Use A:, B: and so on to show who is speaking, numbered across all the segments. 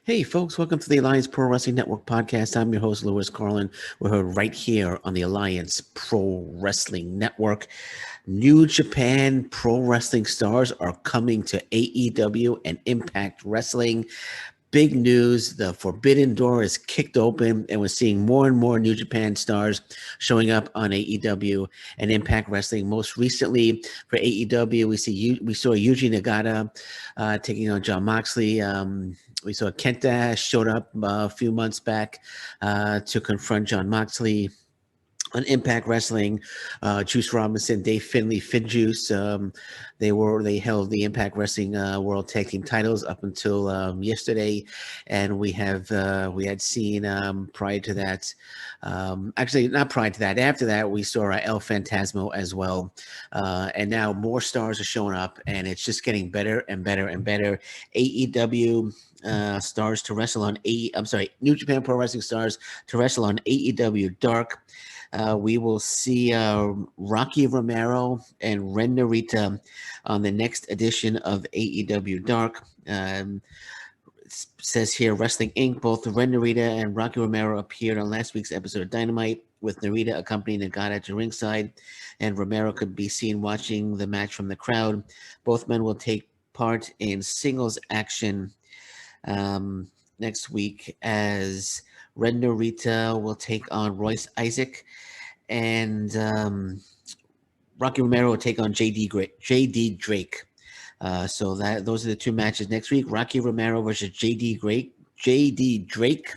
A: Hey, folks, welcome to the Alliance Pro Wrestling Network podcast. I'm your host, Louis Carlin. We're heard right here on the Alliance Pro Wrestling Network. New Japan Pro Wrestling stars are coming to AEW and Impact Wrestling. Big news, the Forbidden Door is kicked open, and we're seeing more and more New Japan stars showing up on AEW and Impact Wrestling. Most recently for AEW, we saw Yuji Nagata taking on Jon Moxley. We saw Kenta showed up a few months back to confront Jon Moxley. On Impact Wrestling, Juice Robinson, Dave Finlay, FinJuice, they held the Impact Wrestling World Tag Team titles up until yesterday, and we had seen prior to that, actually not prior to that, after that we saw El Fantasmo as well, and now more stars are showing up, and it's just getting better and better and better. AEW. Stars to wrestle on New Japan Pro Wrestling stars to wrestle on AEW Dark. We will see Rocky Romero and Ren Narita on the next edition of AEW Dark. It says here, Wrestling Inc., both Ren Narita and Rocky Romero appeared on last week's episode of Dynamite, with Narita accompanying Nagata to ringside, and Romero could be seen watching the match from the crowd. Both men will take part in singles action next week, as Ren Narita will take on Royce Isaac, and Rocky Romero will take on JD Drake. So those are the two matches next week: Rocky Romero versus JD Drake.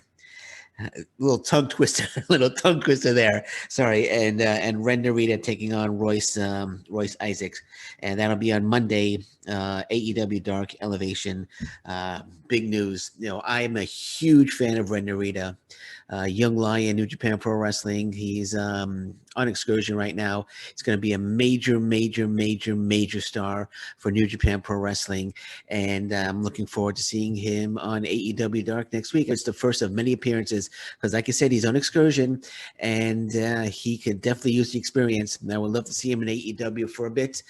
A: Little tongue twister there. Sorry, and Ren Narita taking on Royce Isaacs, and that'll be on Monday. AEW Dark Elevation. Big news. I'm a huge fan of Ren Narita. Young Lion, New Japan Pro Wrestling. He's on excursion right now. He's going to be a major star for New Japan Pro Wrestling, and I'm looking forward to seeing him on AEW Dark next week. It's the first of many appearances because, like I said, he's on excursion, and he could definitely use the experience. And I would love to see him in AEW for a bit,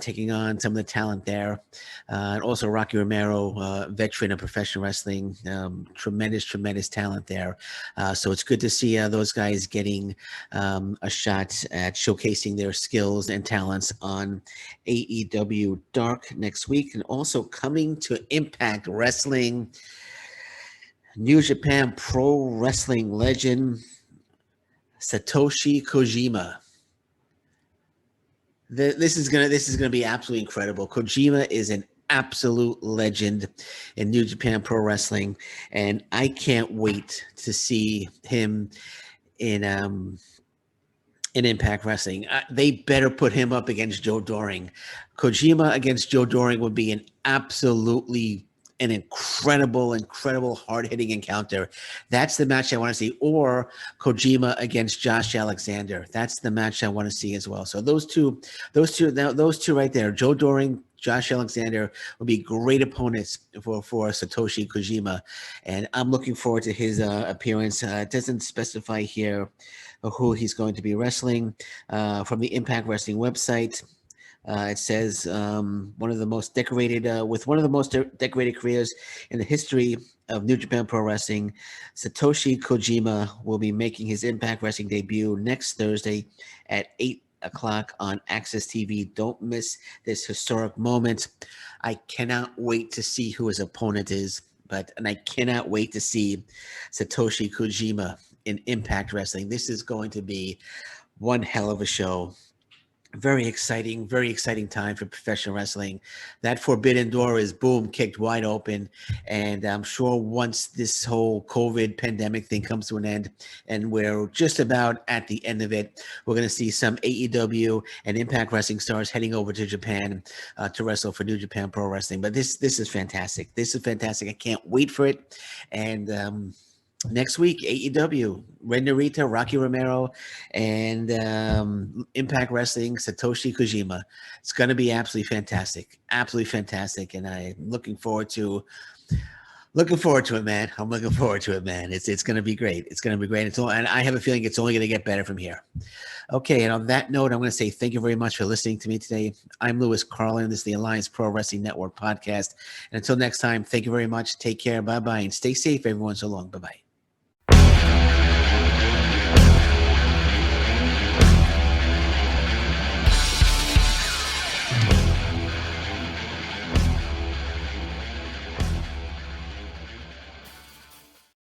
A: taking on some of the talent there. And also Rocky Romero, veteran of professional wrestling, tremendous talent there. So it's good to see those guys getting a shot at showcasing their skills and talents on AEW Dark next week. And also coming to Impact Wrestling, New Japan Pro Wrestling legend Satoshi Kojima. This is gonna be absolutely incredible. Kojima is an absolute legend in New Japan Pro Wrestling, and I can't wait to see him in Impact Wrestling. They better put him up against Joe Doring. Kojima against Joe Doring would be an incredible, hard-hitting encounter. That's the match I want to see. Or Kojima against Josh Alexander. That's the match I want to see as well. So those two right there, Joe Doring, Josh Alexander, will be great opponents for Satoshi Kojima, and I'm looking forward to his appearance. It doesn't specify here who he's going to be wrestling. From the Impact Wrestling website, it says one of the most decorated careers in the history of New Japan Pro Wrestling, Satoshi Kojima will be making his Impact Wrestling debut next Thursday at 8 o'clock on Access TV. Don't miss this historic moment. I cannot wait to see who his opponent is, and I cannot wait to see Satoshi Kojima in Impact Wrestling. This is going to be one hell of a show. Very exciting time for professional wrestling. That Forbidden Door is kicked wide open, and I'm sure once this whole COVID pandemic thing comes to an end, and we're just about at the end of it, we're going to see some AEW and Impact Wrestling stars heading over to Japan to wrestle for New Japan Pro Wrestling. But this is fantastic. I can't wait for it. And next week, AEW, Ren Narita, Rocky Romero, and Impact Wrestling, Satoshi Kojima. It's going to be absolutely fantastic. And I'm looking forward to Looking forward to it, man. I'm looking forward to it, man. It's going to be great. It's going to be great. And I have a feeling it's only going to get better from here. Okay, and on that note, I'm going to say thank you very much for listening to me today. I'm Lewis Carlin. This is the Alliance Pro Wrestling Network podcast. And until next time, thank you very much. Take care. Bye-bye. And stay safe, everyone. So long. Bye-bye.